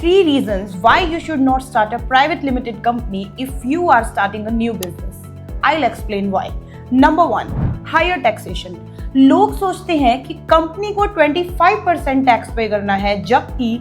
3 reasons why you should not start a private limited company if you are starting a new business. I'll explain why. Number 1, higher taxation. लोग सोचते हैं कि company को 25% tax pay करना है, जबकि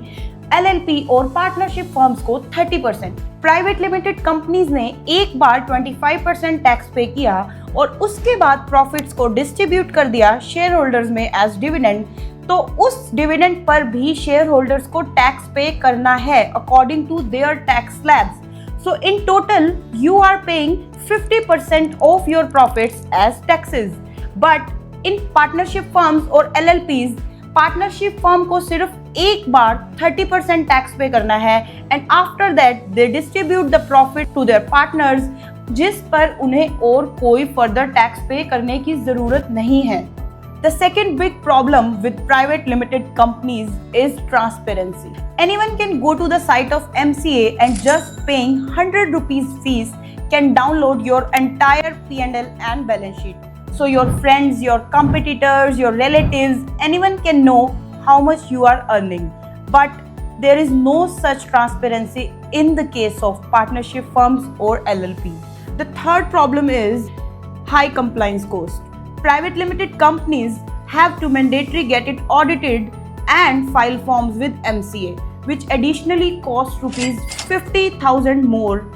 LLP और पार्टनरशिप फर्म्स को 30%। प्राइवेट लिमिटेड कंपनीज ने एक बार 25% टैक्स पे किया और उसके बाद प्रॉफिट्स को डिस्ट्रीब्यूट कर दिया शेयर होल्डर्स में एज डिविडेंड, तो उस डिविडेंड पर भी शेयर होल्डर्स को टैक्स पे करना है according to their tax slabs. So in total you are paying 50% of your profits as taxes. But in partnership firms और LLPs, पार्टनरशिप फर्म को सिर्फ एक बार 30% टैक्स पे करना है and after that they distribute the profit to their partners, जिस पर उन्हें और कोई फर्दर टैक्स पे करने की जरूरत नहीं है। The second big problem with private limited companies is transparency. Anyone can go to the site of MCA and just paying 100 rupees fees can download your entire P&L and balance sheet. So your friends, your competitors, your relatives, anyone can know how much you are earning. But there is no such transparency in the case of partnership firms or LLP. The third problem is high compliance cost. Private limited companies have to mandatorily get it audited and file forms with MCA, which additionally costs rupees 50,000 more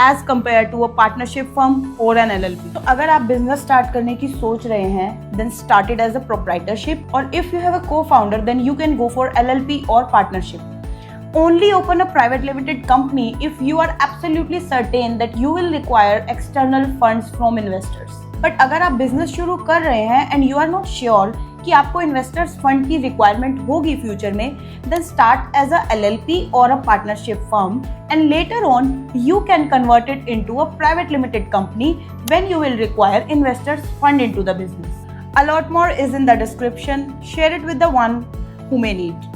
as compared to a partnership firm or an LLP. तो अगर आप business start करने की सोच रहे हैं, then start it as a proprietorship, or if you have a co-founder, then you can go for LLP or partnership. Only open a private limited company if you are absolutely certain that you will require external funds from investors. But अगर आप business शुरू कर रहे हैं and you are not sure कि आपको investors fund की requirement होगी फ्यूचर में, then start as a LLP और a partnership firm and later on you can convert it into a private limited company when you will require investors fund into the business. A lot more is in the description. Share it with the one who may need.